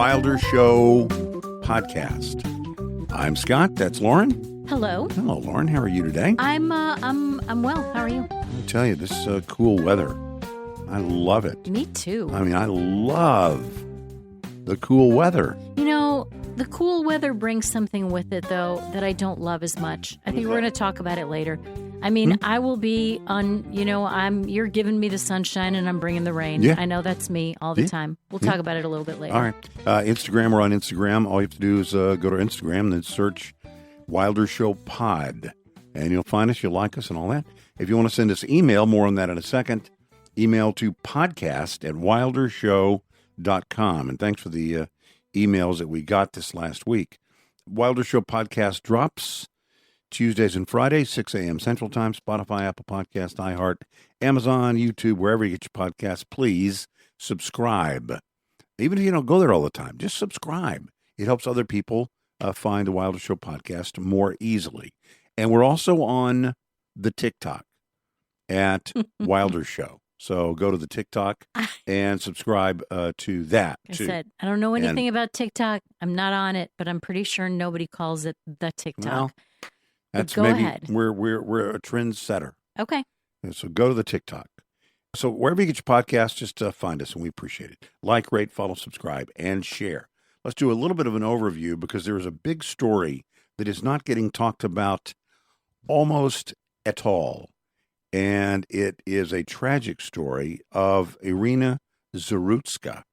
Wilder Show podcast. I'm Scott. That's Lauren. Hello. Hello, Lauren. How are you today? I'm well. How are you? I'll tell you, this cool weather. I love it. Me too. I mean, I love the cool weather. You know, the cool weather brings something with it, though, that I don't love as much. I think we're going to talk about it later. I mean, I will be on, you're giving me the sunshine and I'm bringing the rain. Yeah. I know that's me all the time. We'll talk about it a little bit later. All right. Instagram, we're on Instagram. All you have to do is go to Instagram and then search Wilder Show Pod. And you'll find us, you'll like us and all that. If you want to send us email, more on that in a second, email to podcast@wildershow.com. And thanks for the emails that we got this last week. Wilder Show Podcast drops Tuesdays and Fridays, 6 a.m. Central Time, Spotify, Apple Podcast, iHeart, Amazon, YouTube, wherever you get your podcasts. Please subscribe. Even if you don't go there all the time, just subscribe. It helps other people find the Wilder Show Podcast more easily. And we're also on the TikTok at Wilder Show. So go to the TikTok and subscribe to that. I said, I don't know anything about TikTok. I'm not on it, but I'm pretty sure nobody calls it the TikTok. Well, that's go maybe ahead. We're a trendsetter. Okay. So go to the TikTok. So wherever you get your podcast, just find us, and we appreciate it. Like, rate, follow, subscribe, and share. Let's do a little bit of an overview because there is a big story that is not getting talked about almost at all. And it is a tragic story of Irina Zarutska.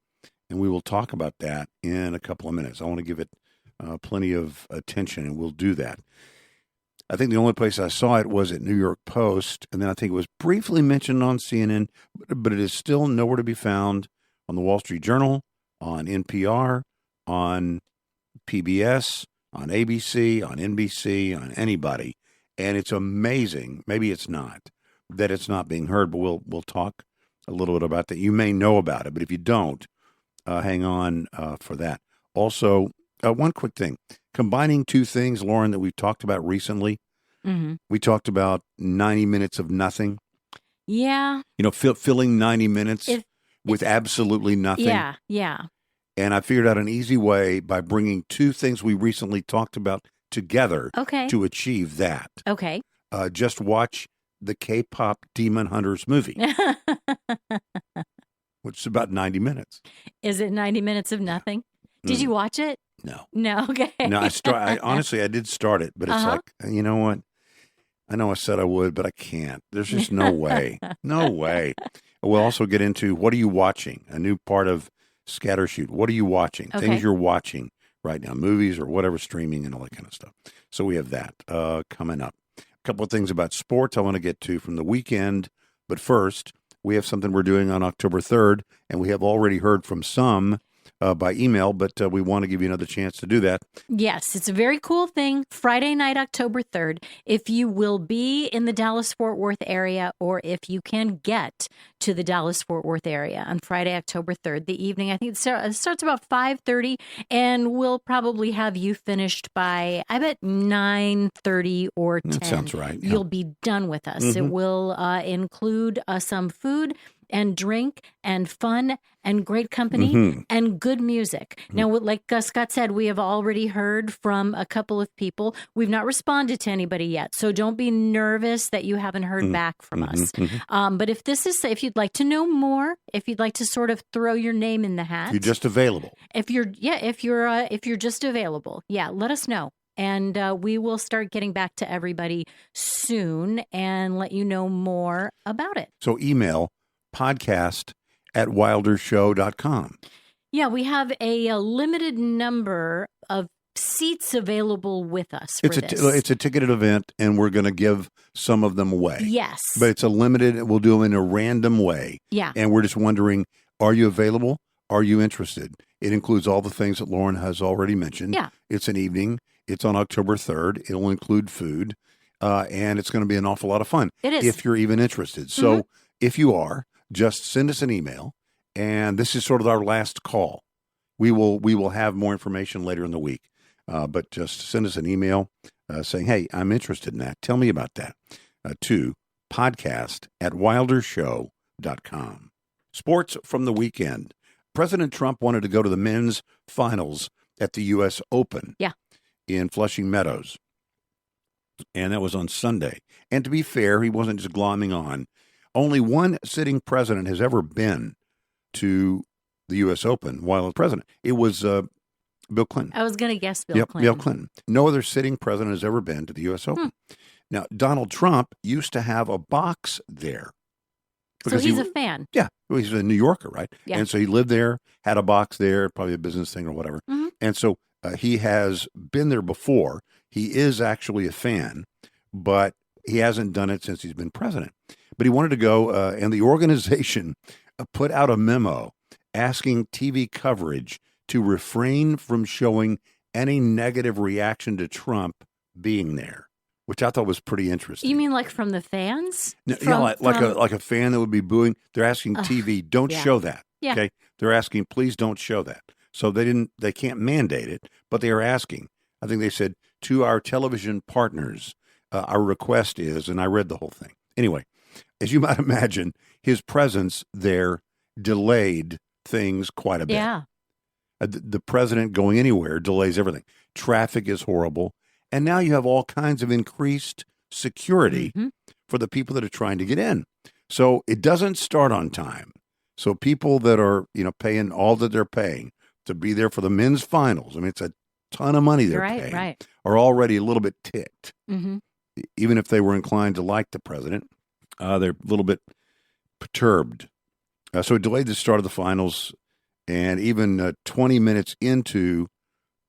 And we will talk about that in a couple of minutes. I want to give it plenty of attention, and we'll do that. I think the only place I saw it was at New York Post, and then I think it was briefly mentioned on CNN, but it is still nowhere to be found on the Wall Street Journal, on NPR, on PBS, on ABC, on NBC, on anybody. And it's amazing, maybe it's not, that it's not being heard, but we'll talk a little bit about that. You may know about it, but if you don't, hang on for that. Also, one quick thing. Combining two things, Lauren, that we've talked about recently. Mm-hmm. We talked about 90 minutes of nothing. Yeah. Filling 90 minutes with absolutely nothing. Yeah. And I figured out an easy way by bringing two things we recently talked about together to achieve that. Okay. Just watch the K-pop Demon Hunters movie, which is about 90 minutes. Is it 90 minutes of nothing? Did you watch it? No. No, okay. No, honestly, I did start it, but it's like, you know what? I know I said I would, but I can't. There's just no way. No way. We'll also get into what are you watching? A new part of Scattershoot. What are you watching? Okay. Things you're watching right now, movies or whatever, streaming and all that kind of stuff. So we have that coming up. A couple of things about sports I want to get to from the weekend. But first, we have something we're doing on October 3rd, and we have already heard from some by email, but we want to give you another chance to do that. Yes, it's a very cool thing. Friday night, October 3rd. If you will be in the Dallas-Fort Worth area, or if you can get to the Dallas-Fort Worth area on Friday, October 3rd, the evening, I think it starts about 5:30, and we'll probably have you finished by, I bet, 9:30 or 10. That sounds right. Yeah. You'll be done with us. Mm-hmm. It will include some food and drink and fun and great company and good music. Now, like Scott said, we have already heard from a couple of people. We've not responded to anybody yet, so don't be nervous that you haven't heard back from us. But if you'd like to know more, if you'd like to sort of throw your name in the hat, You're just available. if you're just available, let us know. And we will start getting back to everybody soon and let you know more about it. So email podcast@wildershow.com. Yeah, we have a limited number of seats available with us for this. It's a ticketed event, and we're going to give some of them away. Yes. But it's a limited, we'll do them in a random way. Yeah. And we're just wondering, are you available? Are you interested? It includes all the things that Lauren has already mentioned. Yeah. It's an evening. It's on October 3rd. It'll include food, and it's going to be an awful lot of fun. It is. If you're even interested. So if you are, just send us an email, and this is sort of our last call. We will have more information later in the week, but just send us an email saying, hey, I'm interested in that. Tell me about that to podcast@wildershow.com. Sports from the weekend. President Trump wanted to go to the men's finals at the U.S. Open in Flushing Meadows. And that was on Sunday. And to be fair, he wasn't just glomming on. Only one sitting president has ever been to the U.S. Open while president. It was Bill Clinton. I was going to guess Bill Clinton. Bill Clinton. No other sitting president has ever been to the U.S. Open. Now, Donald Trump used to have a box there. So he's a fan. Yeah. Well, he's a New Yorker, right? Yeah. And so he lived there, had a box there, probably a business thing or whatever. Mm-hmm. And so he has been there before. He is actually a fan, but he hasn't done it since he's been president. But he wanted to go, and the organization put out a memo asking TV coverage to refrain from showing any negative reaction to Trump being there, which I thought was pretty interesting. You mean like from the fans? No, like a fan that would be booing. They're asking TV, don't show that. Yeah. Okay, they're asking, please don't show that. So they can't mandate it, but they are asking. I think they said to our television partners, our request is, and I read the whole thing. Anyway, as you might imagine, his presence there delayed things quite a bit. Yeah. The president going anywhere delays everything. Traffic is horrible. And now you have all kinds of increased security for the people that are trying to get in. So it doesn't start on time. So people that are, paying all that they're paying to be there for the men's finals, I mean, it's a ton of money they're paying, are already a little bit ticked. Mm-hmm. Even if they were inclined to like the president, they're a little bit perturbed. So it delayed the start of the finals. And even 20 minutes into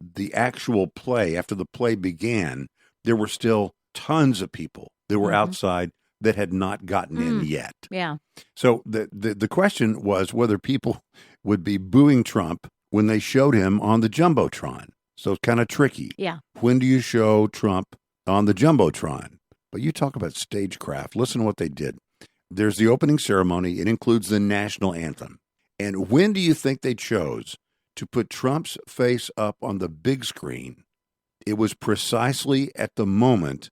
the actual play, after the play began, there were still tons of people that were outside that had not gotten in yet. Yeah. So the question was whether people would be booing Trump when they showed him on the Jumbotron. So it's kind of tricky. Yeah. When do you show Trump on the Jumbotron? But you talk about stagecraft. Listen to what they did. There's the opening ceremony. It includes the national anthem. And when do you think they chose to put Trump's face up on the big screen? It was precisely at the moment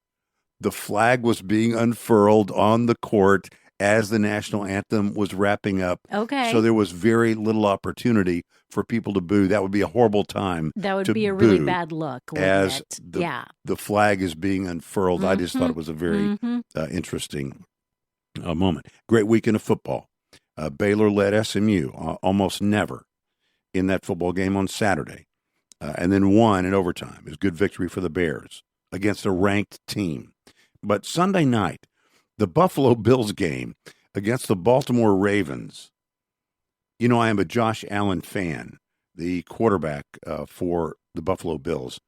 the flag was being unfurled on the court as the national anthem was wrapping up. Okay. So there was very little opportunity for people to boo. That would be a horrible time. That would be a really bad look. As the flag is being unfurled. I just thought it was a very interesting moment. Great weekend of football. Baylor led SMU almost never in that football game on Saturday, and then won in overtime. It was a good victory for the Bears against a ranked team. But Sunday night, the Buffalo Bills game against the Baltimore Ravens. You know, I am a Josh Allen fan, the quarterback for the Buffalo Bills.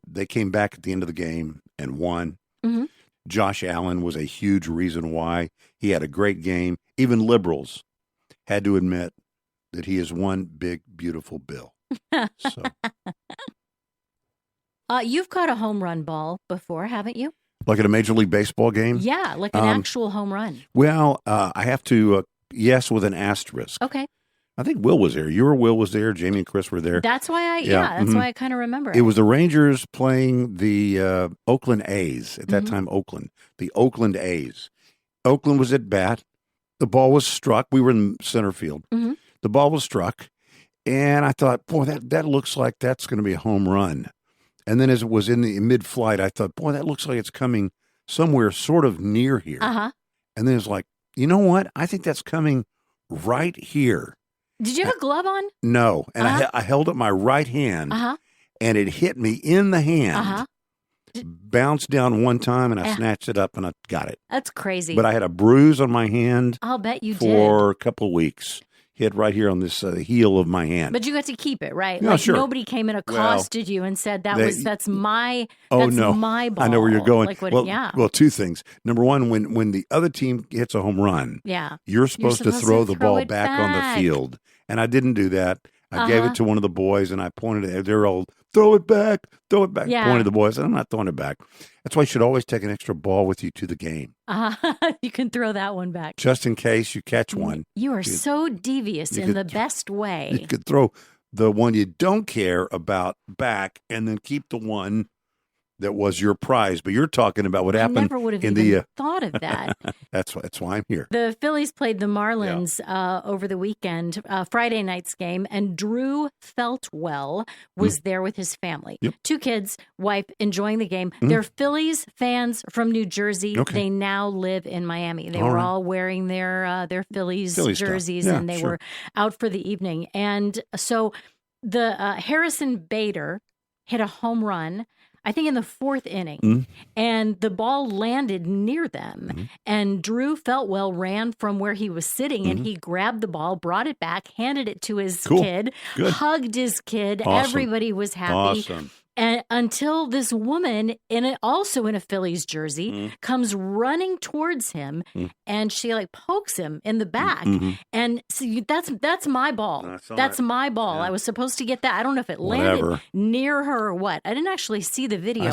They came back at the end of the game and won. Mm-hmm. Josh Allen was a huge reason why. He had a great game. Even liberals had to admit that he is one big, beautiful Bill. So. You've caught a home run ball before, haven't you? Like at a Major League Baseball game? Yeah, like an actual home run. Well, I have to, yes, with an asterisk. Okay. I think Will was there. Will was there. Jamie and Chris were there. That's why why I kind of remember it. was the Rangers playing the Oakland A's at that time. The Oakland A's. Oakland was at bat. The ball was struck. We were in center field. Mm-hmm. The ball was struck, and I thought, boy, that looks like that's going to be a home run. And then as it was in the mid-flight, I thought, boy, that looks like it's coming somewhere sort of near here. Uh-huh. And then it's like, you know what? I think that's coming right here. Did you have a glove on? No. And I held up my right hand, and it hit me in the hand, bounced down one time, and I snatched it up, and I got it. That's crazy. But I had a bruise on my hand. I'll bet you for a couple of weeks. Hit right here on this heel of my hand. But you got to keep it, right? No, sure. Nobody came and accosted you and said that's my ball. I know where you're going. Like well, two things. Number one, when the other team hits a home run, you're supposed to throw the ball back on the field. And I didn't do that. I gave it to one of the boys, and I pointed at it. They're all, throw it back. Pointed at the boys, and I'm not throwing it back. That's why you should always take an extra ball with you to the game. You can throw that one back. Just in case you catch one. You are so devious in the best way. You could throw the one you don't care about back and then keep the one that was your prize, but you're talking about what I happened never would have in even the. thought of that. That's why I'm here. The Phillies played the Marlins over the weekend, Friday night's game, and Drew Feltwell was there with his family. Yep. 2 kids, wife, enjoying the game. They're Phillies fans from New Jersey. Okay. They now live in Miami. They All were right. all wearing their Phillies jerseys, Yeah, and they sure. were out for the evening. And so the Harrison Bader hit a home run, I think in the 4th inning, and the ball landed near them. And Drew Feltwell ran from where he was sitting, and he grabbed the ball, brought it back, handed it to his kid, Good. hugged his kid. Awesome. Everybody was happy. Awesome. And until this woman, also in a Phillies jersey, comes running towards him, and she like pokes him in the back. And so that's my ball. That's my ball. Yeah. I was supposed to get that. I don't know if it landed near her or what. I didn't actually see the video.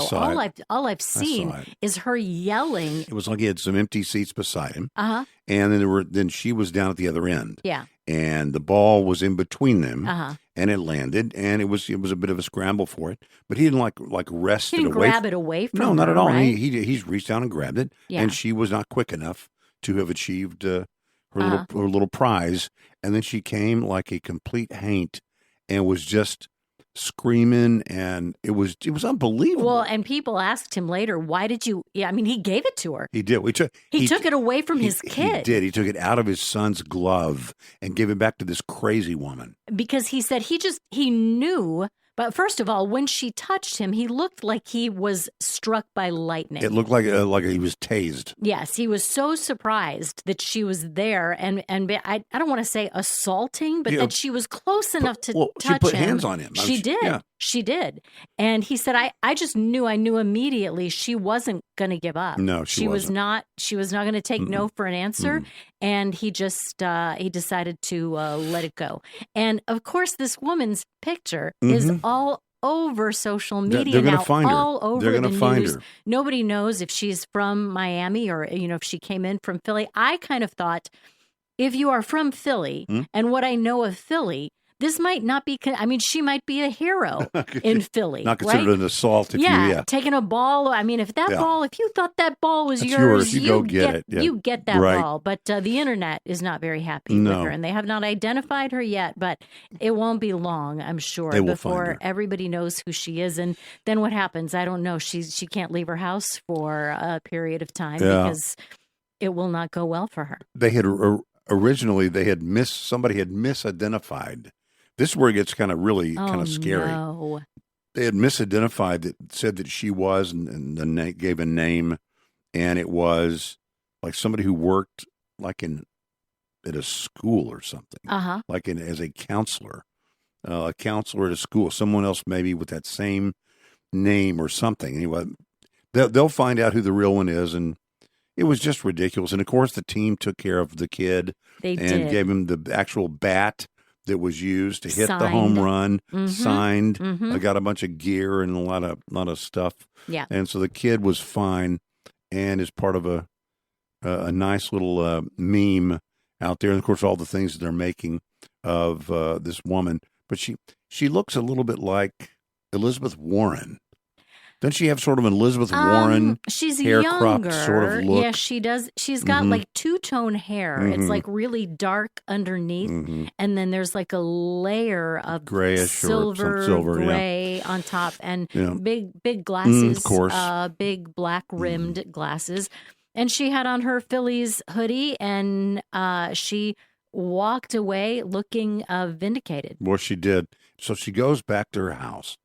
All I've seen is her yelling. It was like he had some empty seats beside him, Uh-huh. and then she was down at the other end. Yeah. And the ball was in between them, Uh-huh. and it landed, and it was a bit of a scramble for it. But he didn't like wrest He it didn't away. grab it away from No, her, not at all. right? He's reached down and grabbed it, Yeah. and she was not quick enough to have achieved her little prize. And then she came like a complete haint, and was just screaming, and it was unbelievable. Well, and people asked him later, why did you? Yeah, I mean, he gave it to her. He did. He took it away from his kid. He did. He took it out of his son's glove and gave it back to this crazy woman. Because he said he knew. But first of all, when she touched him, he looked like he was struck by lightning. It looked like he was tased. Yes, he was so surprised that she was there, and I don't want to say assaulting, but that she was close enough to touch him. She put hands on him. She did. Yeah. She did. And he said, I just knew immediately she wasn't going to give up. No, she wasn't. She was not going to take no for an answer. And he just, he decided to let it go. And of course, this woman's picture is all over social media They're gonna now, find her. all over They're gonna the find news. her. Nobody knows if she's from Miami or, if she came in from Philly. I kind of thought, if you are from Philly, and what I know of Philly, this might not be, she might be a hero in Philly. Not considered an assault. Taking a ball. I mean, if you thought that ball was That's yours, you go get it. Yeah. You get that Right. ball. But the internet is not very happy with her, and they have not identified her yet, but it won't be long, I'm sure, They will find before her. everybody knows who she is. And then what happens? I don't know. She can't leave her house for a period of time because it will not go well for her. They had originally somebody had misidentified. This is where it gets kind of scary. No. They had misidentified said that she was, and then gave a name, and it was like somebody who worked like at a school or something, like as a counselor at a school. Someone else maybe with that same name or something. Anyway, they'll find out who the real one is, and it was just ridiculous. And of course, the team took care of the kid and gave him the actual bat that was used to hit the home run, signed. I got a bunch of gear and a lot of stuff. Yeah. And so the kid was fine and is part of a nice little meme out there. And of course, all the things that they're making of this woman. But she looks a little bit like Elizabeth Warren. Doesn't she have sort of an Elizabeth Warren she's hair younger. cropped sort of look? Yeah, she does. She's got like two-tone hair. It's like really dark underneath, and then there's like a layer of grayish silver gray on top, and big glasses, of course, big black rimmed glasses. And she had on her Phillies hoodie, and she walked away looking vindicated. Well, she did. So she goes back to her house.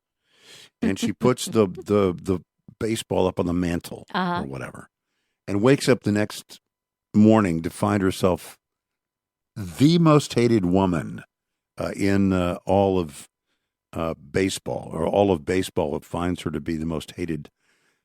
And she puts the baseball up on the mantle or whatever, and wakes up the next morning to find herself the most hated woman in all of baseball, or all of baseball. It finds her to be the most hated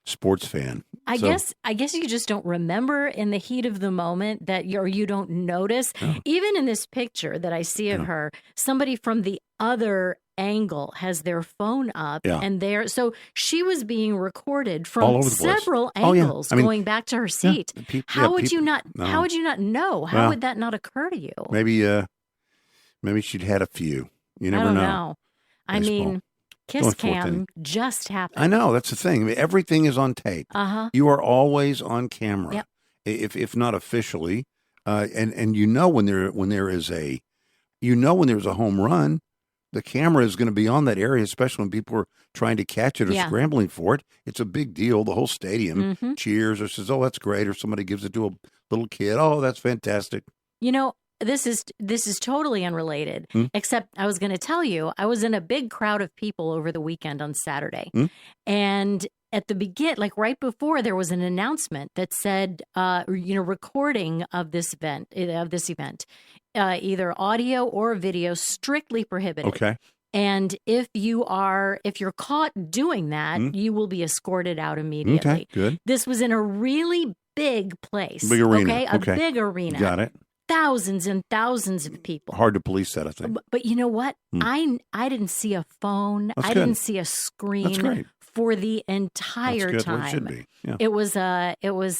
sports fan. I guess you just don't remember in the heat of the moment that you don't notice. Even in this picture that I see of her, somebody from the other angle has their phone up, and so she was being recorded from several angles going back to her seat. How would you not know? How would that not occur to you? Maybe she'd had a few. You never know. I mean, Kiss only cam just happened. I know, that's the thing. I mean, everything is on tape. You are always on camera, Yep. if not officially. And you know when there's a home run, the camera is going to be on that area, especially when people are trying to catch it or scrambling for it. It's a big deal. The whole stadium cheers or says, "Oh, that's great," or somebody gives it to a little kid. "Oh, that's fantastic." You know, this is totally unrelated, except I was going to tell you, I was in a big crowd of people over the weekend on Saturday. And at the like right before, there was an announcement that said, recording of this event, either audio or video, strictly prohibited. Okay. And if you're caught doing that, you will be escorted out immediately. Okay, good. This was in a really big place. Big arena. Okay, a big arena. Got it. Thousands and thousands of people. Hard to police that, I think. But you know what? I didn't see a phone. That's I good. didn't see a screen. That's great. For the entire That's good. time. Well, it should be. Yeah. It was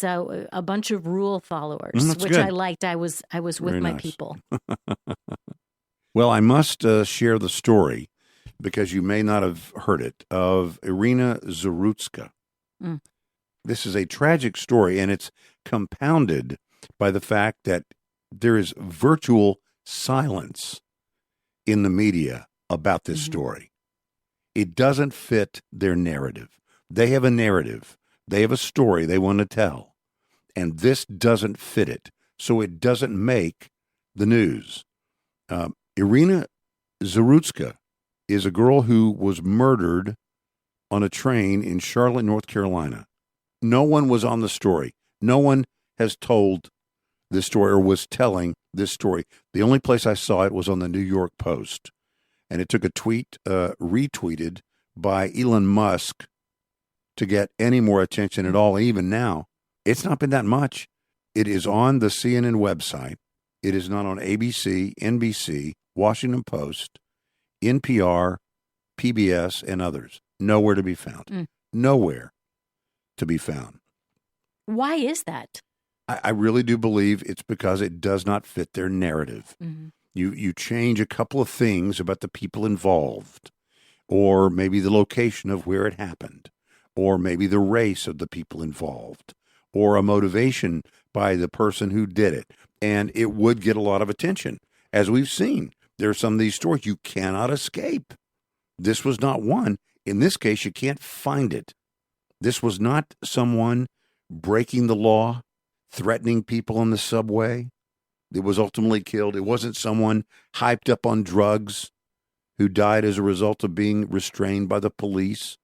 a bunch of rule followers, which good. I liked. I was with Very my nice. people. Well, I must share the story, because you may not have heard it, of Irina Zarutska. This is a tragic story, and it's compounded by the fact that there is virtual silence in the media about this story. It doesn't fit their narrative. They have a narrative. They have a story they want to tell, and this doesn't fit it, so it doesn't make the news. Irina Zarutska is a girl who was murdered on a train in Charlotte, North Carolina. No one was on the story. No one has told this story or was telling this story. The only place I saw it was on the New York Post. And it took a tweet retweeted by Elon Musk to get any more attention at all. Even now, it's not been that much. It is on the CNN website. It is not on ABC, NBC, Washington Post, NPR, PBS, and others. Nowhere to be found. Nowhere to be found. Why is that? I really do believe it's because it does not fit their narrative. You change a couple of things about the people involved, or maybe the location of where it happened, or maybe the race of the people involved, or a motivation by the person who did it, and it would get a lot of attention. As we've seen, there are some of these stories you cannot escape. This was not one. In this case, you can't find it. This was not someone breaking the law, threatening people on the subway. It was ultimately killed. It wasn't someone hyped up on drugs who died as a result of being restrained by the police.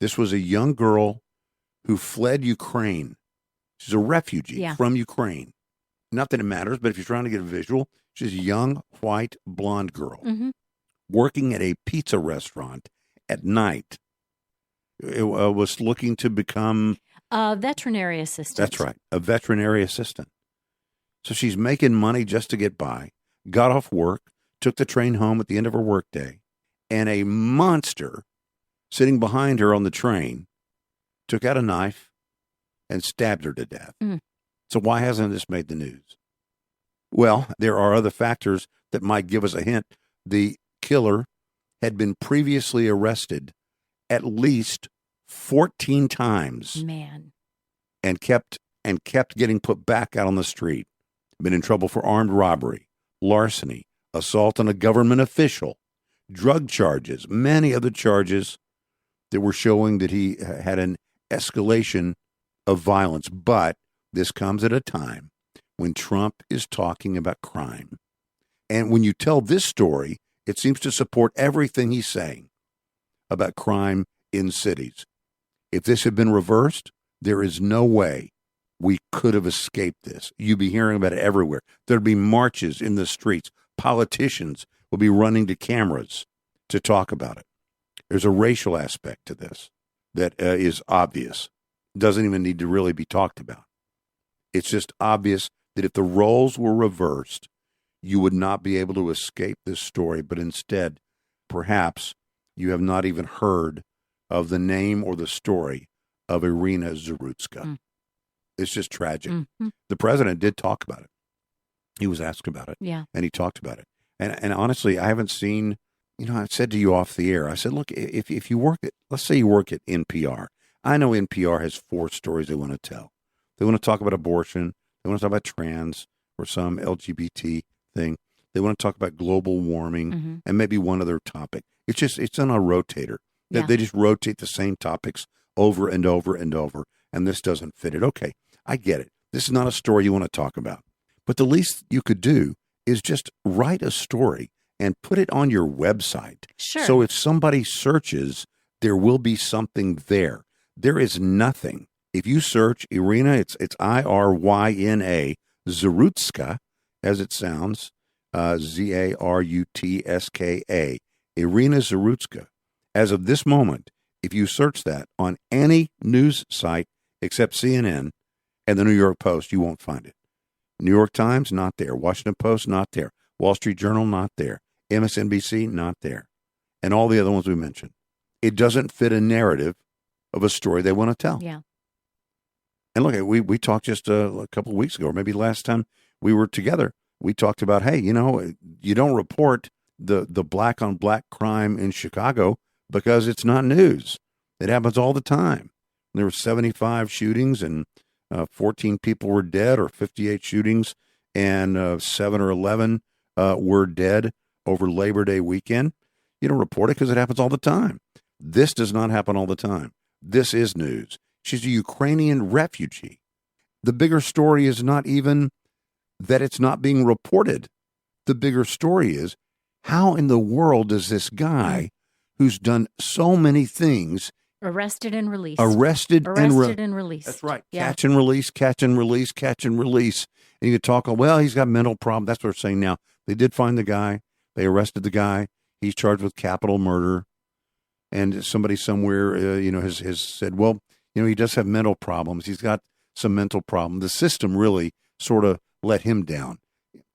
This was a young girl who fled Ukraine. She's a refugee from Ukraine. Not that it matters, but if you're trying to get a visual, she's a young, white, blonde girl working at a pizza restaurant at night. It was looking to become a veterinary assistant. That's right, a veterinary assistant. So she's making money just to get by, got off work, took the train home at the end of her workday, and a monster sitting behind her on the train took out a knife and stabbed her to death. So why hasn't this made the news? Well, there are other factors that might give us a hint. The killer had been previously arrested at least 14 times. Man. And kept getting put back out on the street. Been in trouble for armed robbery, larceny, assault on a government official, drug charges, many other charges that were showing that he had an escalation of violence. But this comes at a time when Trump is talking about crime. And when you tell this story, it seems to support everything he's saying about crime in cities. If this had been reversed, there is no way we could have escaped this. You'd be hearing about it everywhere. There'd be marches in the streets. Politicians will be running to cameras to talk about it. There's a racial aspect to this that is obvious. Doesn't even need to really be talked about. It's just obvious that if the roles were reversed, you would not be able to escape this story, but instead, perhaps you have not even heard of the name or the story of Irina Zarutska. It's just tragic. The president did talk about it. He was asked about it. Yeah. And he talked about it. And honestly, I haven't seen, I said to you off the air, I said, look, if you work at, let's say you work at NPR. I know NPR has 4 stories they want to tell. They want to talk about abortion. They want to talk about trans or some LGBT thing. They want to talk about global warming and maybe one other topic. It's on a rotator. They just rotate the same topics over and over and over, and this doesn't fit it. Okay, I get it. This is not a story you want to talk about. But the least you could do is just write a story and put it on your website. Sure. So if somebody searches, there will be something there. There is nothing. If you search Irina, it's Iryna Zarutska, as it sounds, Zarutska, Irina Zarutska. As of this moment, if you search that on any news site except CNN and the New York Post, you won't find it. New York Times, not there. Washington Post, not there. Wall Street Journal, not there. MSNBC, not there. And all the other ones we mentioned. It doesn't fit a narrative of a story they want to tell. Yeah. And look, we talked just a couple of weeks ago, or maybe last time we were together, we talked about, hey, you don't report the black on black crime in Chicago because it's not news. It happens all the time. There were 75 shootings and 14 people were dead, or 58 shootings and 7 or 11 were dead over Labor Day weekend. You don't report it because it happens all the time. This does not happen all the time. This is news. She's a Ukrainian refugee. The bigger story is not even that it's not being reported. The bigger story is, how in the world does this guy who's done so many things arrested and released? Arrested and released. That's right. Yeah. Catch and release, catch and release, catch and release. And you could talk, well, he's got mental problem. That's what they're saying now. They did find the guy. They arrested the guy. He's charged with capital murder. And somebody somewhere, has said, well, he does have mental problems. He's got some mental problem. The system really sort of let him down.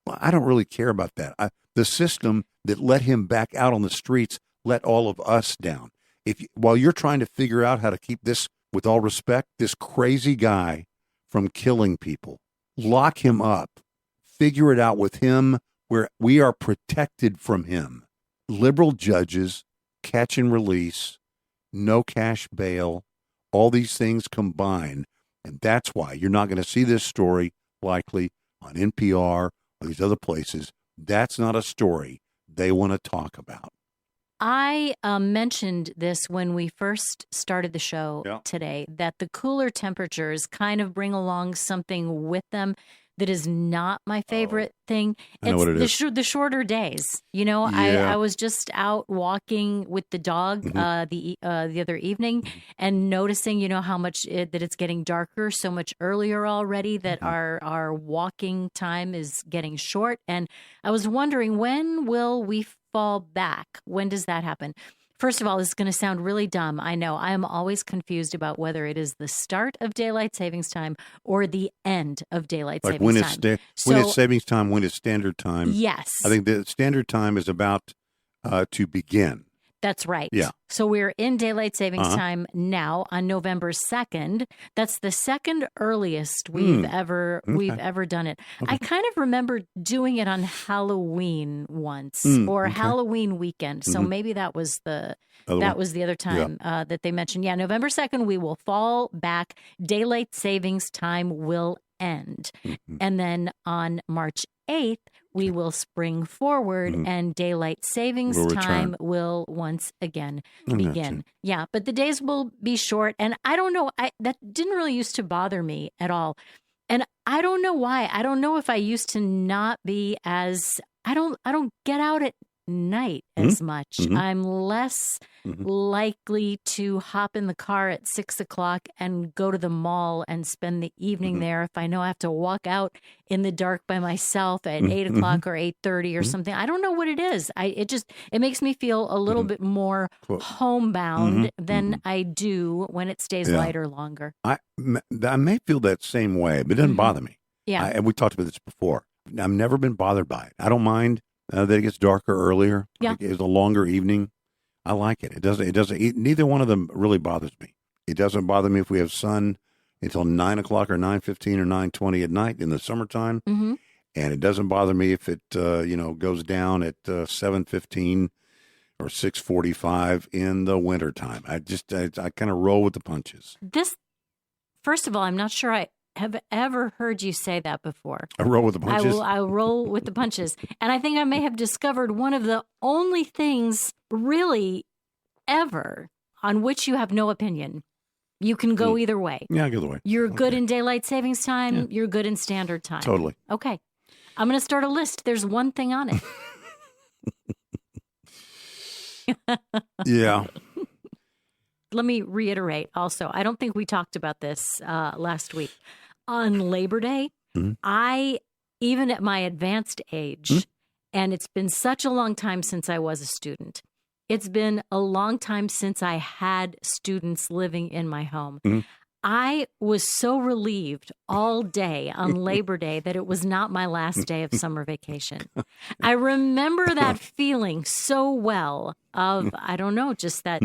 Well, I don't really care about that. The system that let him back out on the streets let all of us down. While you're trying to figure out how to keep this, with all respect, this crazy guy from killing people, lock him up, figure it out with him where we are protected from him. Liberal judges, catch and release, no cash bail, all these things combined. And that's why you're not going to see this story likely on NPR or these other places. That's not a story they want to talk about. I mentioned this when we first started the show today, that the cooler temperatures kind of bring along something with them that is not my favorite thing. I know what it is. The shorter days. I was just out walking with the dog the other evening and noticing, how much that it's getting darker so much earlier already, that our walking time is getting short. And I was wondering, when will we fall back? When does that happen? First of all, this is going to sound really dumb. I know. I am always confused about whether it is the start of daylight savings time or the end of daylight savings time. When it's savings time, when it's standard time. Yes. I think the standard time is about to begin. That's right. Yeah. So we're in daylight savings time now on November 2nd. That's the second earliest we've ever done it. Okay. I kind of remember doing it on Halloween once or Halloween weekend. So maybe that was the other time that they mentioned. Yeah, November 2nd we will fall back. Daylight savings time will end. And then on March 8th we will spring forward and daylight savings time will once again begin. Yeah, but the days will be short. And I don't know, that didn't really used to bother me at all. And I don't know why. I don't know if I used to not be as, I don't get out at night as much. I'm less likely to hop in the car at 6 o'clock and go to the mall and spend the evening there if I know I have to walk out in the dark by myself at 8 o'clock or 8:30 or something. I don't know what it is. It makes me feel a little bit more homebound than I do when it stays lighter longer. I may feel that same way, but it doesn't bother me. Yeah. And we talked about this before. I've never been bothered by it. I don't mind that it gets darker earlier. Yeah. It's a longer evening. I like it. It doesn't, neither one of them really bothers me. It doesn't bother me if we have sun until 9 o'clock or 9:15 or 9:20 at night in the summertime. And it doesn't bother me if it, goes down at 7:15 or 6:45 in the wintertime. I kind of roll with the punches. First of all, I'm not sure I have ever heard you say that before. I roll with the punches? I roll with the punches. And I think I may have discovered one of the only things really ever on which you have no opinion. You can go either way. Yeah, go either way. You're good in daylight savings time. Yeah. You're good in standard time. Totally. Okay. I'm going to start a list. There's one thing on it. Yeah. Let me reiterate also. I don't think we talked about this last week. On Labor Day, I, even at my advanced age, and it's been such a long time since I was a student, it's been a long time since I had students living in my home. I was so relieved all day on Labor Day that it was not my last day of summer vacation. I remember that feeling so well of, I don't know, just that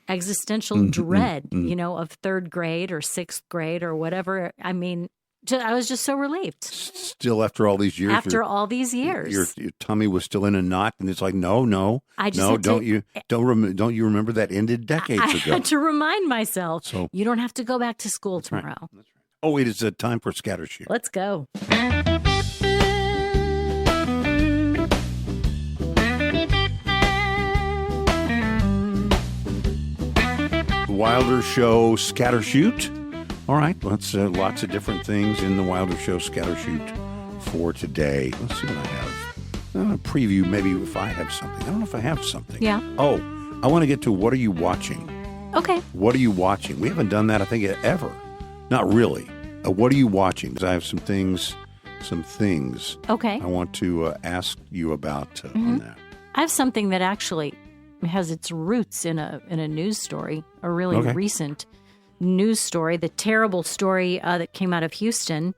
existential dread, of third grade or sixth grade or whatever. I mean, I was just so relieved. Still, after all these years, your tummy was still in a knot, and it's like, no. Don't you remember that ended decades ago? I had to remind myself. So, you don't have to go back to school tomorrow. Right. That's right. Oh, it is a time for Scatter Shoot. Let's go. Wilder Show Scatter Shoot. All right, let's lots of different things in the Wilder Show Scatter Shoot for today. Let's see what I have. I'm going to preview maybe if I have something. I don't know if I have something. Yeah. Oh, I want to get to what are you watching? Okay. What are you watching? We haven't done that, I think, ever. Not really. What are you watching? Because I have some things. Okay. I want to ask you about on that. I have something that actually has its roots in a news story, a really recent news story, the terrible story that came out of Houston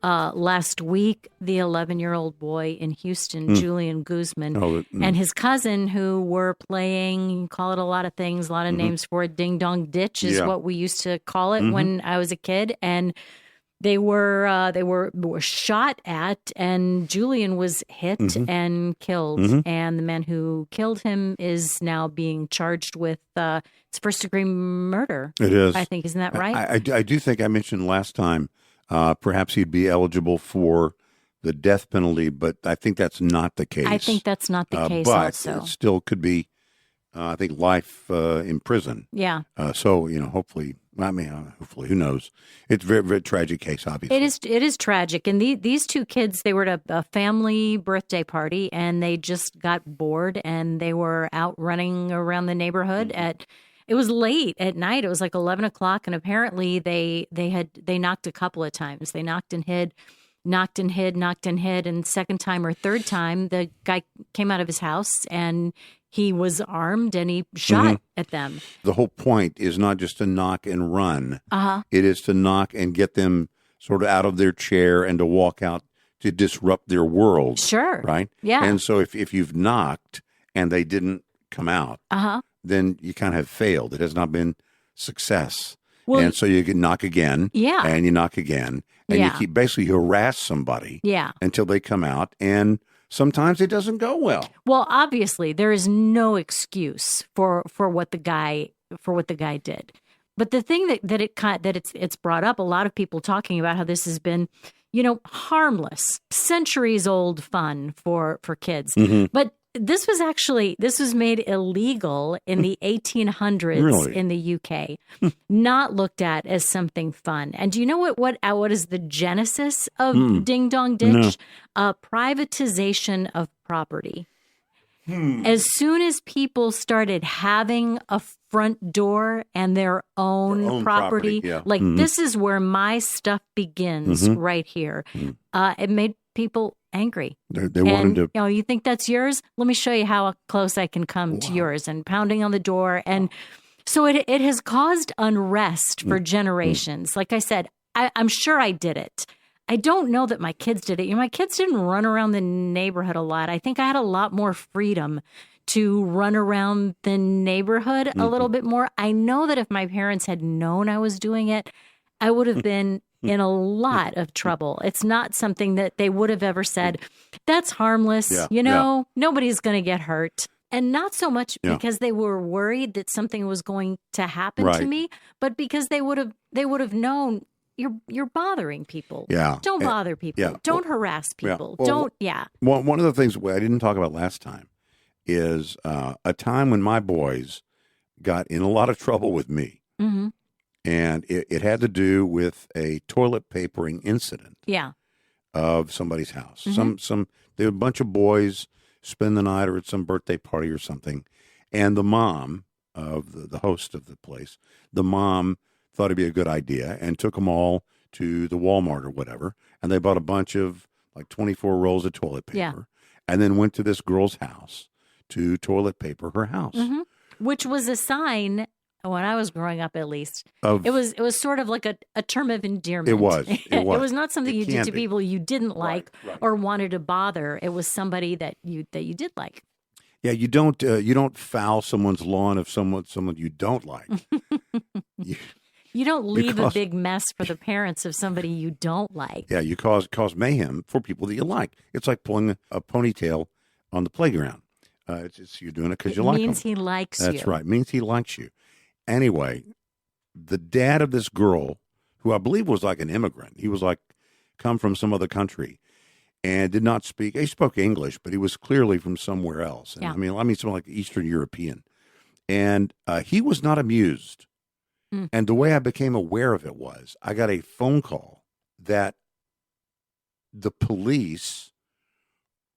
last week. The 11-year-old boy in Houston, Julian Guzman, and his cousin, who were playing, you can call it a lot of things, a lot of names for it. Ding Dong Ditch is what we used to call it when I was a kid. And they were shot at, and Julian was hit and killed. And the man who killed him is now being charged with it's first-degree murder. It is. I think, isn't that right? I do think I mentioned last time perhaps he'd be eligible for the death penalty, but I think that's not the case. I think that's not the case but also. It still could be, I think, life in prison. Yeah. So, hopefully, who knows? It's a very, very tragic case, obviously. It is tragic. And these two kids, they were at a family birthday party, and they just got bored, and they were out running around the neighborhood it was late at night. It was like 11 o'clock, and apparently they knocked a couple of times. They knocked and hid, and second time or third time, the guy came out of his house, and he was armed, and he shot at them. The whole point is not just to knock and run. It is to knock and get them sort of out of their chair and to walk out to disrupt their world. Sure. Right? Yeah. And so if you've knocked and they didn't come out, then you kind of have failed. It has not been success. Well, and so you can knock again. Yeah. And you knock again. And you keep basically harass somebody until they come out. And sometimes it doesn't go well. Well, obviously, there is no excuse for what the guy did. But the thing that it's brought up, a lot of people talking about how this has been, harmless, centuries old fun for kids. But this was made illegal in the 1800s in the UK, not looked at as something fun. And do you know what is the genesis of Ding Dong Ditch? Privatization of property. As soon as people started having a front door and their own property, this is where my stuff begins right here. It made people angry. They wanted to. You think that's yours? Let me show you how close I can come to yours, and pounding on the door. And so it has caused unrest for generations. Like I said, I'm sure I did it. I don't know that my kids did it. My kids didn't run around the neighborhood a lot. I think I had a lot more freedom to run around the neighborhood a little bit more. I know that if my parents had known I was doing it, I would have been in a lot of trouble. It's not something that they would have ever said, that's harmless. Nobody's going to get hurt. And not so much Yeah. because they were worried that something was going to happen to Right. me, but because they would have known you're bothering people. Yeah. Don't bother people. yeah. Don't harass yeah. people. Well, Don't. Yeah. One of the things I didn't talk about last time is a time when my boys got in a lot of trouble with me. Mm-hmm. And it had to do with a toilet papering incident Yeah. of somebody's house. Mm-hmm. There were a bunch of boys spend the night or at some birthday party or something. And the mom of the host of the place, the mom thought it'd be a good idea and took them all to the Walmart or whatever. And they bought a bunch of like 24 rolls of toilet paper. Yeah. And then went to this girl's house to toilet paper her house. Mm-hmm. Which was a sign when I was growing up, at least. Of, It was sort of like a term of endearment. It was. It was not something It you did can to be. people you didn't like right. or wanted to bother. It was somebody that you did like. Yeah, you don't foul someone's lawn if someone you don't like. You don't leave Because- a big mess for the parents of somebody you don't like. Yeah, you cause mayhem for people that you like. It's like pulling a ponytail on the playground. It's you're doing it because It you like means them. he likes you. That's right. It means he likes you. Anyway, the dad of this girl, who I believe was like an immigrant, he was like come from some other country, and did not speak. He spoke English, but he was clearly from somewhere else. And Yeah. I mean, something like Eastern European, and he was not amused. Mm. And the way I became aware of it was I got a phone call that the police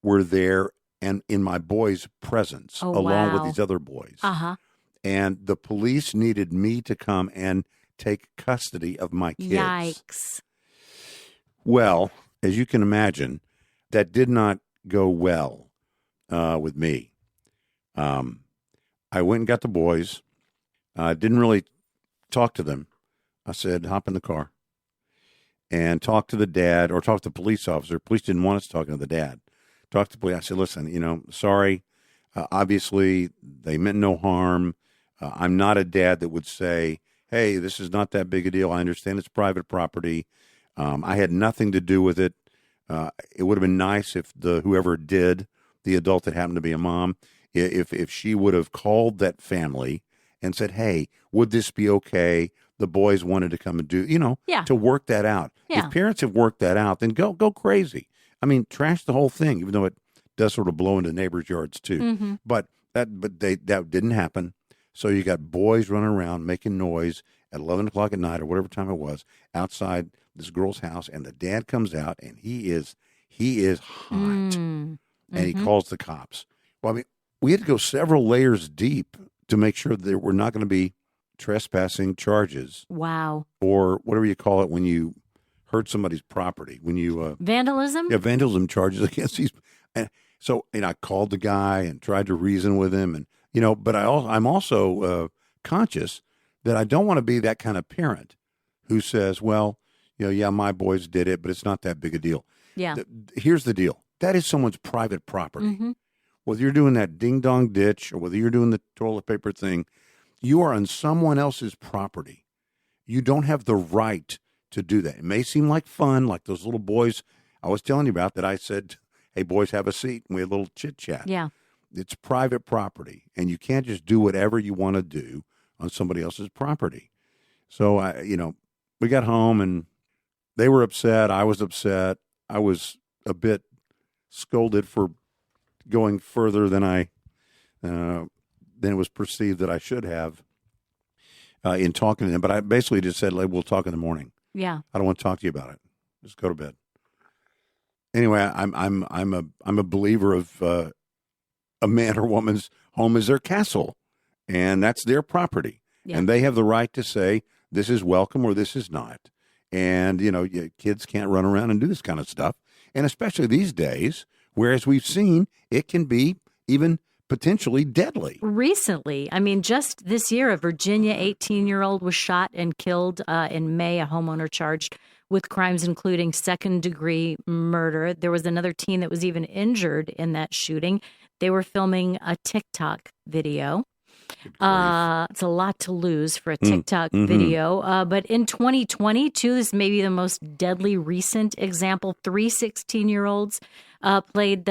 were there and in my boys' presence, Oh, along with wow. these other boys. Uh-huh. And the police needed me to come and take custody of my kids. Yikes. Well, as you can imagine, that did not go well with me. I went and got the boys. Didn't really talk to them. I said, hop in the car and talk to the dad or talk to the police officer. Police didn't want us talking to the dad. Talk to the police. I said, listen, sorry. Obviously, they meant no harm. I'm not a dad that would say, hey, this is not that big a deal. I understand it's private property. I had nothing to do with it. It would have been nice if whoever did, the adult that happened to be a mom, if she would have called that family and said, hey, would this be okay? The boys wanted to come and do, Yeah. to work that out. Yeah. If parents have worked that out, then go crazy. I mean, trash the whole thing, even though it does sort of blow into neighbors' yards too. Mm-hmm. But that didn't happen. So you got boys running around making noise at 11 o'clock at night or whatever time it was outside this girl's house, and the dad comes out and he is hot, Mm. and he Mhm. calls the cops. Well, I mean, we had to go several layers deep to make sure that there were not going to be trespassing charges Wow. or whatever you call it when you hurt somebody's property, when you Vandalism? yeah, vandalism charges against these. And so, I called the guy and tried to reason with him, and but I'm also conscious that I don't want to be that kind of parent who says, well, yeah, my boys did it, but it's not that big a deal. Yeah. Here's the deal. That is someone's private property. Mm-hmm. Whether you're doing that ding-dong ditch or whether you're doing the toilet paper thing, you are on someone else's property. You don't have the right to do that. It may seem like fun, like those little boys I was telling you about that I said, hey, boys, have a seat. And we had a little chit-chat. Yeah. It's private property, and you can't just do whatever you want to do on somebody else's property. So, we got home, and they were upset. I was upset. I was a bit scolded for going further than than it was perceived that I should have in talking to them. But I basically just said, we'll talk in the morning. Yeah. I don't want to talk to you about it. Just go to bed. Anyway, I'm a believer of a man or woman's home is their castle, and that's their property, Yeah. and they have the right to say this is welcome or this is not. And kids can't run around and do this kind of stuff, and especially these days, whereas we've seen it can be even potentially deadly. Recently, I mean, just this year, a Virginia 18-year-old was shot and killed in May, a homeowner charged with crimes including second-degree murder. There was another teen that was even injured in that shooting. They were filming a TikTok video. It's a lot to lose for a TikTok video. But in 2022, this may be the most deadly recent example. 3 16-year-olds played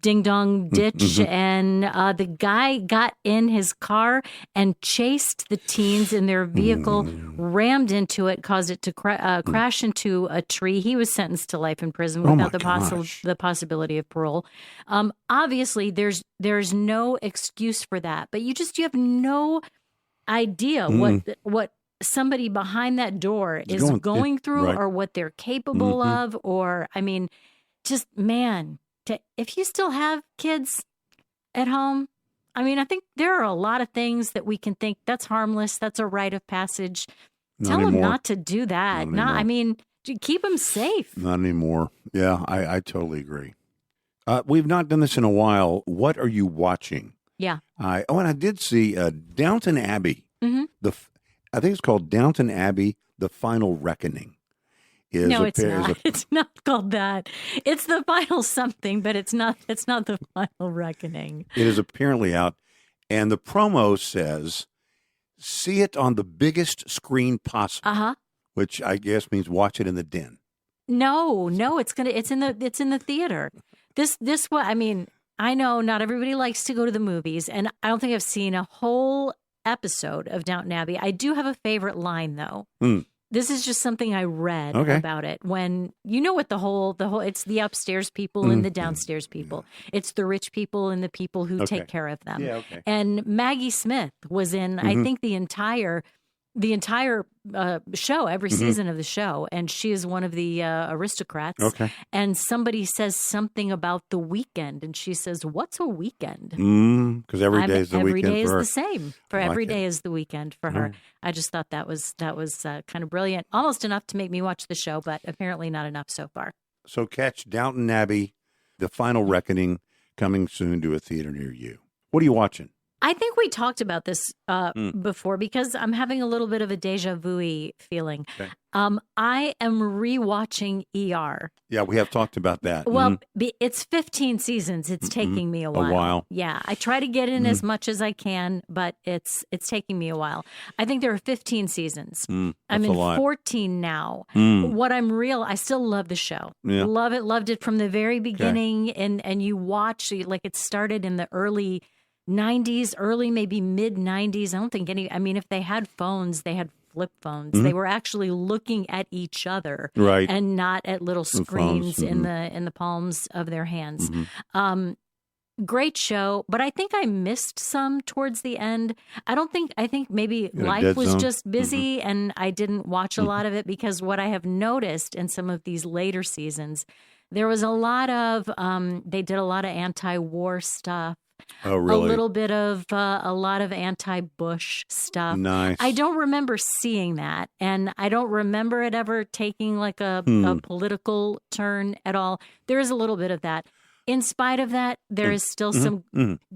Ding Dong Ditch, and the guy got in his car and chased the teens in their vehicle, rammed into it, caused it to crash into a tree. He was sentenced to life in prison without the possibility of parole. Obviously, there's no excuse for that, but you have no idea what somebody behind that door is going through, right. or what they're capable of, or I mean, just man, if you still have kids at home, I mean, I think there are a lot of things that we can think that's harmless, that's a rite of passage. Tell them not to do that. I mean, keep them safe. Not anymore. Yeah, I totally agree. We've not done this in a while. What are you watching? Yeah. And I did see Downton Abbey. Mm-hmm. I think it's called Downton Abbey: The Final Reckoning. No, it's not. It's not called that. It's the final something, but it's not. It's not the final reckoning. It is apparently out, and the promo says, "See it on the biggest screen possible," which I guess means watch it in the den. No, it's in the theater. This what I mean. I know not everybody likes to go to the movies, and I don't think I've seen a whole episode of Downton Abbey. I do have a favorite line though. This is just something I read about it. When you know what the whole it's the upstairs people and the downstairs people. It's the rich people and the people who take care of them. Yeah, okay. And Maggie Smith was in I think the entire show, every season of the show, and she is one of the aristocrats. Okay. And somebody says something about the weekend, and she says, "What's a weekend?" Because every day is the weekend. Every day is for her. the same. For every day is the weekend for her. I just thought that was kind of brilliant, almost enough to make me watch the show, but apparently not enough so far. So catch Downton Abbey: The Final Reckoning, coming soon to a theater near you. What are you watching? I think we talked about this before, because I'm having a little bit of a deja vu feeling. Okay. I am rewatching ER. Yeah, we have talked about that. Well, it's 15 seasons. It's taking me a while. Yeah, I try to get in as much as I can, but it's taking me a while. I think there are 15 seasons. I'm in 14 now. I still love the show. Yeah. Love it. Loved it from the very beginning. Okay. And you watch, like it started in the early 90s, early maybe mid 90s. I don't think if they had phones, they had flip phones. They were actually looking at each other, right, and not at little screens in the palms of their hands. Great show, but I think I missed some towards the end. I think maybe life was just busy and I didn't watch a lot of it, because what I have noticed in some of these later seasons, there was a lot of they did a lot of anti-war stuff. Oh, really? A little bit of a lot of anti-Bush stuff. Nice. I don't remember seeing that, and I don't remember it ever taking like a political turn at all. There is a little bit of that. In spite of that, there is still some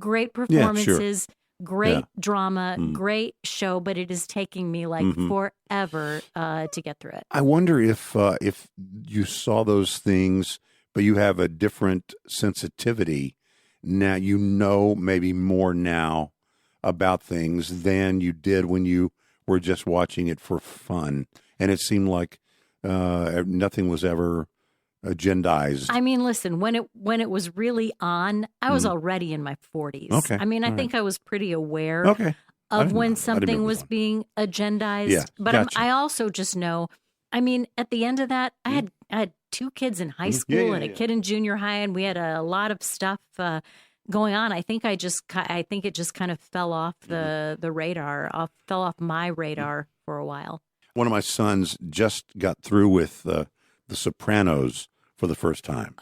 great performances, great drama, great show, but it is taking me like forever to get through it. I wonder if you saw those things, but you have a different sensitivity. Now you know maybe more now about things than you did when you were just watching it for fun, and it seemed like nothing was ever agendized. I mean, listen, when it was really on, I was already in my 40s. Okay. I mean, I think I was pretty aware of when something was being agendized. Yeah, but I also just know, I mean, at the end of that, I had 2 kids in high school and a kid in junior high, and we had a lot of stuff going on. I think it just kind of fell off the radar, fell off my radar for a while. One of my sons just got through with The Sopranos for the first time.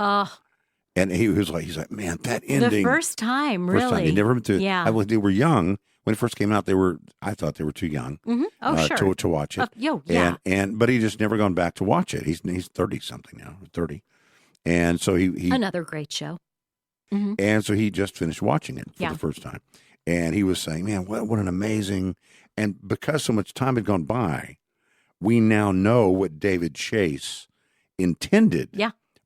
And he's like, man, that ending. The first time, really. First time. They never went to. Yeah. They were young. When it first came out, I thought they were too young sure. to watch it. Yeah. But he just never gone back to watch it. He's 30-something now, 30. And so he another great show. And so he just finished watching it for the first time. And he was saying, man, what an amazing. And because so much time had gone by, we now know what David Chase intended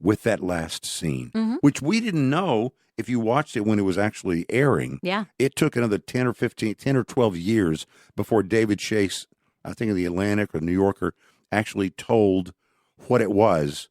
with that last scene, which we didn't know if you watched it when it was actually airing. Yeah. It took another 10 or 12 years before David Chase, I think of the Atlantic or New Yorker, actually told what it was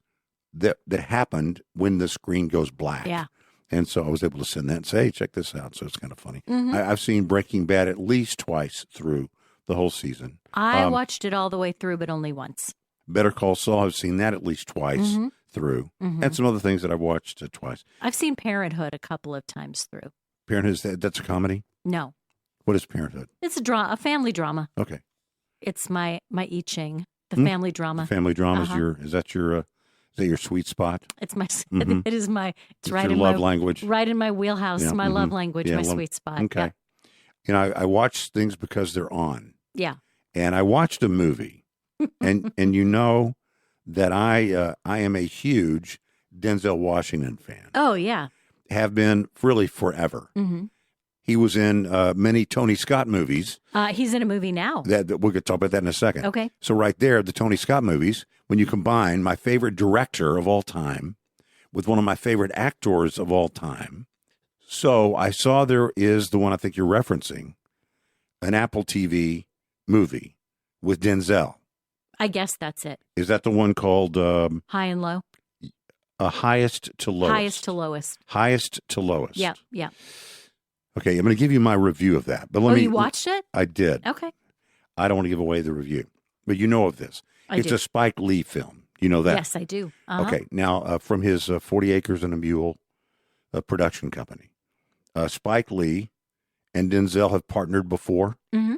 that happened when the screen goes black. Yeah. And so I was able to send that and say, hey, check this out. So it's kind of funny. Mhm. I've seen Breaking Bad at least twice through the whole season. I watched it all the way through, but only once. Better Call Saul, I've seen that at least twice Mhm. through. Mhm. And some other things that I've watched twice. I've seen Parenthood a couple of times through. Parenthood, that's a comedy? No, What is Parenthood? it's a family drama. Okay. It's my I Ching, the Hmm? family drama. Family drama Uh-huh. is that your sweet spot? It's my Mhm. it is my it's right your in love my language. right in my wheelhouse. Yeah, My love mhm. language, Yeah, my love- sweet spot. Okay. You know, I watch things because they're on. Yeah. And I watched a movie, and you know that I am a huge Denzel Washington fan. Oh yeah. Have been really forever. Hmm. He was in many Tony Scott movies. He's in a movie now. That we're going to talk about that in a second. Okay. So right there, the Tony Scott movies, when you combine my favorite director of all time with one of my favorite actors of all time. So I saw there is the one I think you're referencing, an Apple TV movie with Denzel. I guess that's it. Is that the one called High and low. Highest to Lowest? Highest to lowest. Highest to Lowest. Yeah. Yeah. Okay, I'm going to give you my review of that. But let me. You watched it? I did. Okay. I don't want to give away the review, but you know of this. It's do. a Spike Lee film. You know that? Yes, I do. Uh-huh. Okay, now from his 40 Acres and a Mule production company, Spike Lee and Denzel have partnered before Mhm.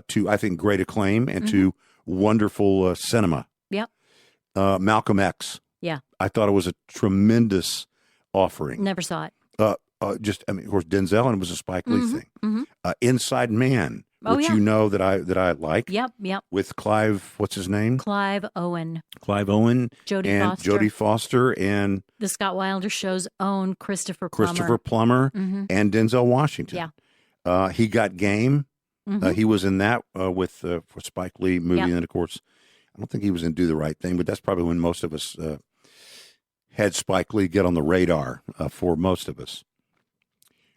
To, I think, great acclaim and to wonderful cinema. Yep. Malcolm X. Yeah. I thought it was a tremendous offering. Never saw it. Of course, Denzel, and it was a Spike Lee thing. Mhm. Inside Man, Oh, which yeah. you know that I like. Yep. Yep. With Clive, what's his name? Clive Owen, Clive Owen Jodie and Foster, Jodie Foster and the Scott Wilder Show's own Christopher Plummer. Christopher Plummer Mhm. and Denzel Washington. Yeah. He Got Game. Mhm. He was in that with for Spike Lee movie, Yeah. and of course, I don't think he was in Do the Right Thing, but that's probably when most of us had Spike Lee get on the radar for most of us.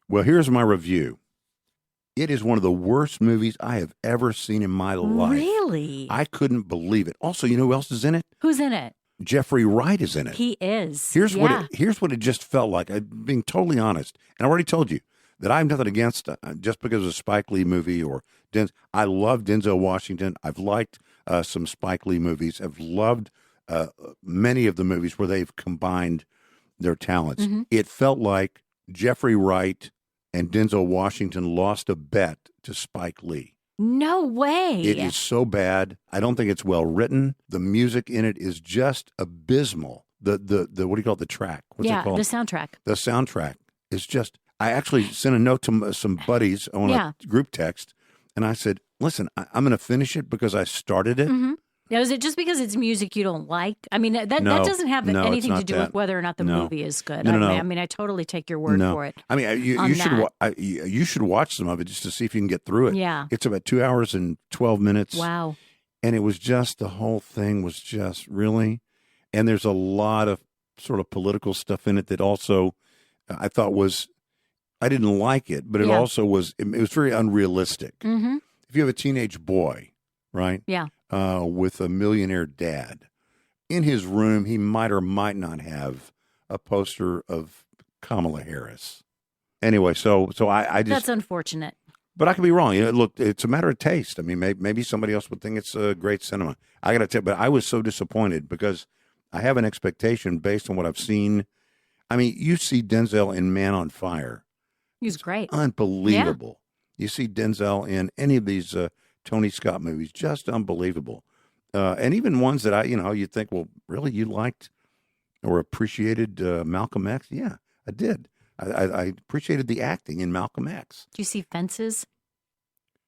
Well, here's my review. It is one of the worst movies I have ever seen in my life. Really? I couldn't believe it. Also, you know who else is in it? Who's in it? Jeffrey Wright is in it. He is. Here's yeah. what it just felt like. I'm being totally honest, and I already told you that I have nothing against just because of a Spike Lee movie or I love Denzel Washington. I've liked some Spike Lee movies. I've loved many of the movies where they've combined their talents. Mhm. It felt like Jeffrey Wright and Denzel Washington lost a bet to Spike Lee. No way. It is so bad. I don't think it's well written. The music in it is just abysmal. The what do you call it? The track? What's it called? the soundtrack. The soundtrack is just. I actually sent a note to some buddies on a group text, and I said, "Listen, I'm going to finish it because I started it." Mm-hmm. Now, is it just because it's music you don't like? I mean, that No. doesn't have No, it's anything to not do that. with whether or not the No. movie is good. No. I mean, I totally take your word No. for it. I mean, you on should that. you should watch some of it just to see if you can get through it. Yeah. It's about 2 hours and 12 minutes. Wow. And it was just, the whole thing was just really, and there's a lot of sort of political stuff in it that also I thought was, I didn't like it, but it Yeah. also was, it was very unrealistic. Mm-hmm. If you have a teenage boy, right? Yeah. With a millionaire dad, in his room, he might or might not have a poster of Kamala Harris. Anyway, so I just, That's unfortunate. but I could be wrong. You know, look, it's a matter of taste. I mean, maybe somebody else would think it's a great cinema. I got to tell you, but I was so disappointed because I have an expectation based on what I've seen. I mean, you see Denzel in Man on Fire. He's great. Unbelievable. You see Denzel in any of these Tony Scott movies, just unbelievable. And even ones that you'd think, well, really, you liked or appreciated Malcolm X? Yeah, I did. I appreciated the acting in Malcolm X. Do you see Fences?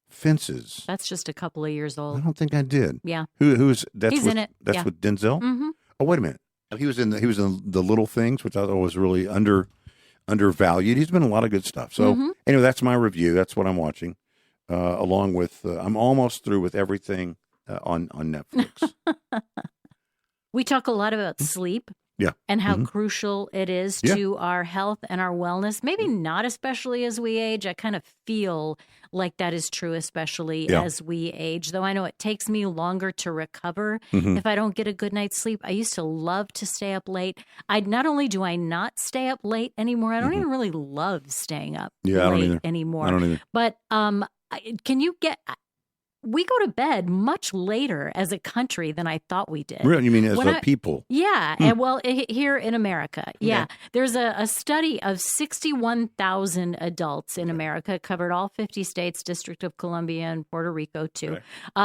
Fences. That's just a couple of years I old. don't think I did. Yeah. Who's that's He's with, in it. That's Yeah. with Denzel. Mm-hmm. Oh, wait a minute. He was in the Little Things, which I thought was really undervalued. He's been in a lot of good stuff. So Mhm. anyway, that's my review. That's what I'm watching. Along with I'm almost through with everything on Netflix. We talk a lot about sleep Yeah. and how crucial it is Yeah. to our health and our wellness. Maybe not especially as we age. I kind of feel like that is true, especially Yeah. as we age, though I know it takes me longer to recover Mhm. if I don't get a good night's sleep. I used to love to stay up late. Not only do I not stay up late anymore, I don't even really love staying up Yeah, I don't late either. anymore. I don't either. But can you get? We go to bed much later as a country than I thought we did. Really? You mean as When a people? Yeah, and well, here in America, yeah, Okay. there's a study of 61,000 adults in America, it covered all 50 states, District of Columbia, and Puerto Rico too.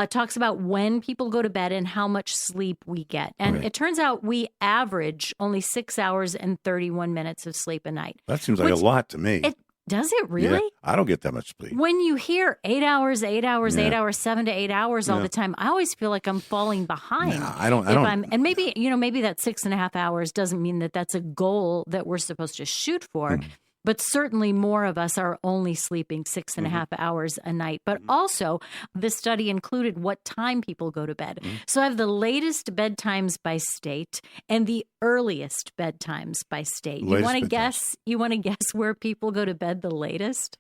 Talks about when people go to bed and how much sleep we get, and Okay. it turns out we average only 6 hours and 31 minutes of sleep a night. That seems like Which- a lot to me. Does it really? Yeah, I don't get that much sleep. When you hear 8 hours, 8 hours, Yeah. 8 hours, 7 to 8 hours all Yeah. the time, I always feel like I'm falling behind. Nah, I don't. And maybe, maybe that 6.5 hours doesn't mean that that's a goal that we're supposed to shoot for. Mm-hmm. But certainly more of us are only sleeping 6.5 hours a night. But also, this study included what time people go to bed. So I have the latest bedtimes by state and the earliest bedtimes by state. Latest You want to bedtimes. guess? You want to guess where people go to bed the latest?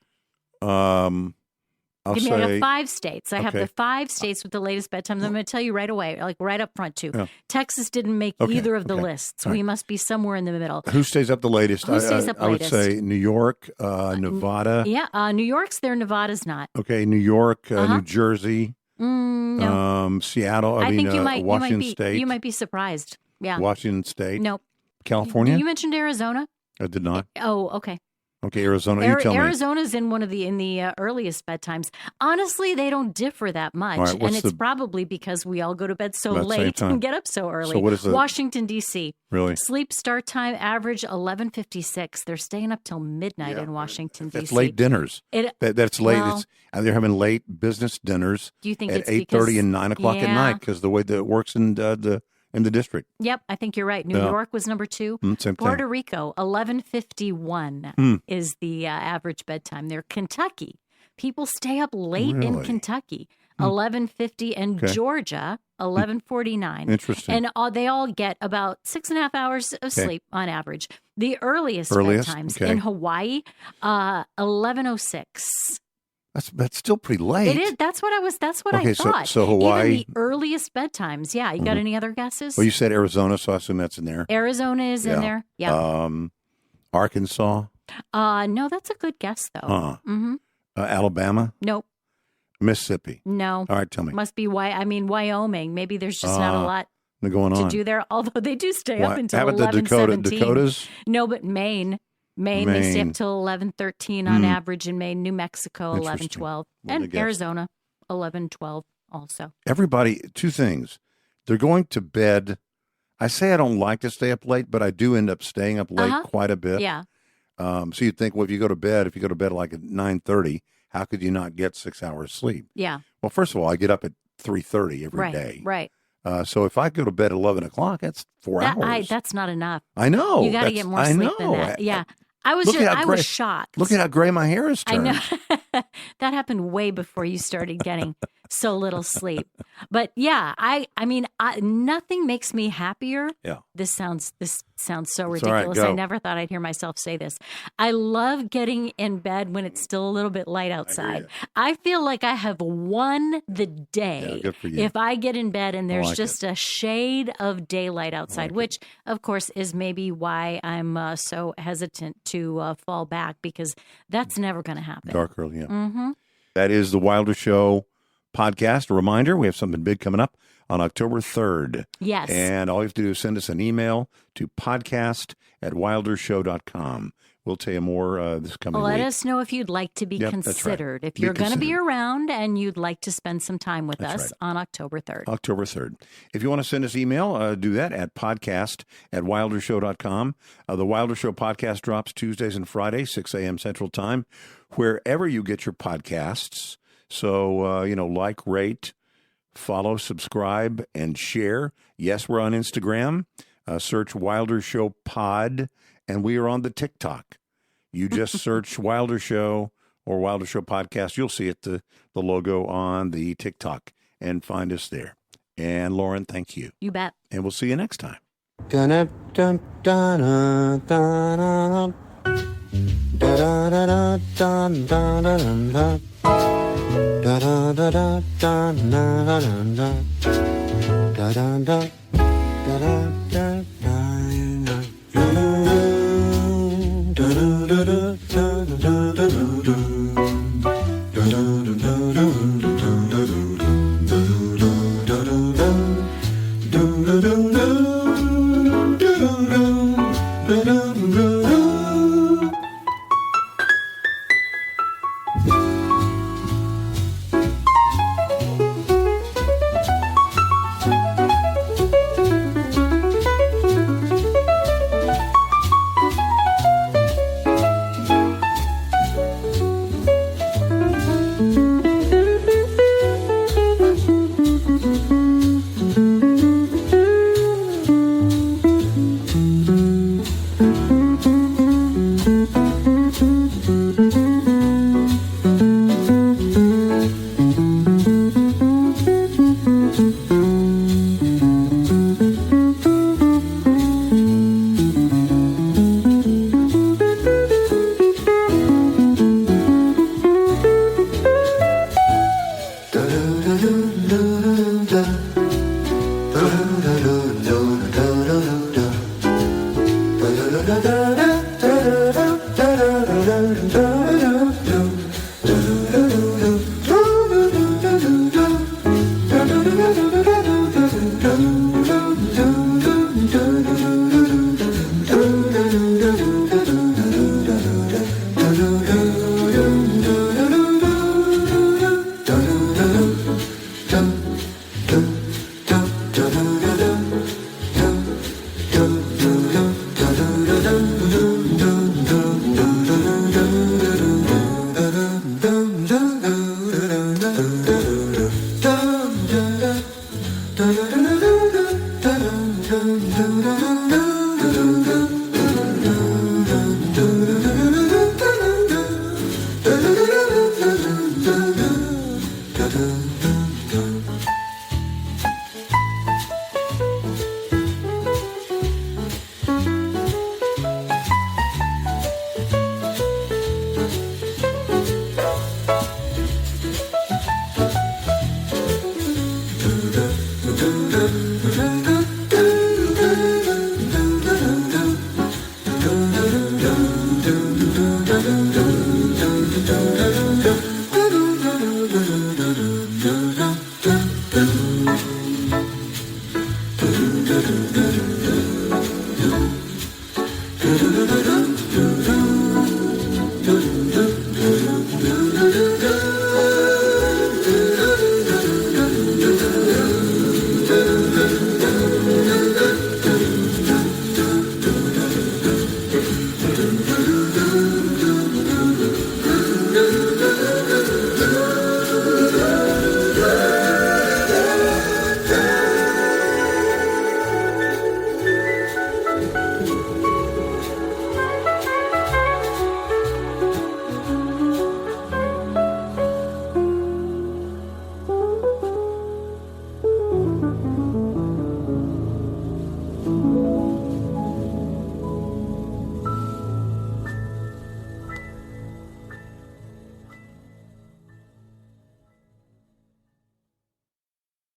I'll Give me like say 5 states. I have okay. the 5 states with the latest bedtimes. I'm going to tell you right away, like right up front too. Yeah. Texas didn't make Okay, either of the okay. lists. All We right. must be somewhere in the middle. who stays up the latest. Who stays up I would latest? say New York, Nevada. Yeah, New York's there. Nevada's not. Okay, New York, Uh-huh. New Jersey, No, Seattle. I think you Washington be. State. You might be surprised. Yeah. Washington State. Nope. California. You mentioned Arizona. I did not. Oh, okay. Okay, Arizona. You tell me. Arizona's in one of the earliest bedtimes. Honestly, they don't differ that much, All right, and what's it's the- probably because we all go to bed so About the same late time. and get up so early. So what is the- Washington D.C. Really? Sleep start time average 11:56. They're staying up till midnight Yeah. in Washington D.C. That's late dinners. That's late. well- They're having late business dinners Do you think at it's 8:30 because- and 9 o'clock at Yeah. night because the way that it works in the district. Yep, I think you're right. New Yeah. York was number 2. Same Puerto thing. Rico 11:51 Hmm. is the average bedtime there. Kentucky, people stay up late in Really? Kentucky 11:50, and Okay. Georgia 11:49. Interesting. And they all get about 6.5 hours of Okay. sleep on average. The earliest Earliest? bedtimes Okay. in Hawaii 11:06. That's still pretty late. It is. That's what Okay, I so- thought. so Hawaii- Even the earliest bedtimes. Yeah. You got any other guesses? Well, you said Arizona, so I assume that's in there. Arizona is in there. Yeah. Arkansas, No, that's a good guess though. uh-huh. Alabama, Nope. Mississippi. No. All right, tell me. Must be Wyoming. Maybe there's just not a lot What's going to on? do there. Although they do stay up Why- until How about the 11:17. Dakotas? No, but Maine, they stay Maine. up till 11:13 on average in Maine. New Mexico Interesting. 11:12, Wouldn't have and guessed. Arizona 11:12 also. Everybody, two things. They're going to bed. I say I don't like to stay up late, but I do end up staying up late Uh-huh. quite a bit. Yeah. So you'd think, well, if you go to bed like at 9:30, how could you not get 6 hours sleep? Yeah. Well, first of all, I get up at 3:30 every Right. day. Right. So if I go to bed at 11 o'clock, that's 4 hours. That's not enough. I know. You got to get more sleep than that. Yeah. I was shocked. Look at how gray my hair is I turned. know. That happened way before you started getting so little sleep. But yeah, I mean, nothing makes me happier. Yeah. This sounds so It's all right, ridiculous. go. I never thought I'd hear myself say this. I love getting in bed when it's still a little bit light outside. I feel like I have won the day Yeah, good for you. if I get in bed and there's like just a shade of daylight outside, which of course is maybe why I'm so hesitant to fall back, because that's never going to happen. Dark early, yeah. Mm-hmm. That is the Wilder Show podcast. A reminder, we have something big coming up on October 3rd. Yes. And all you have to do is send us an email to podcast@wildershow.com. We'll tell you more this coming Let week. us know if you'd like to be Yep, that's right. considered. If Be you're going to be considered. around and you'd like to spend some time with That's us on October 3rd. October 3rd. If you want to send us email, do that at podcast@wildershow.com. The Wilder Show podcast drops Tuesdays and Fridays, 6 a.m. Central Time, wherever you get your podcasts. So, like, rate, follow, subscribe, and share. Yes, we're on Instagram. Search Wilder Show Pod, and we are on the TikTok. You just search Wilder Show or Wilder Show Podcast. You'll see it, the logo on the TikTok, and find us there. And Lauren, thank you. You bet. And we'll see you next time. Da da da da da da da da da da da.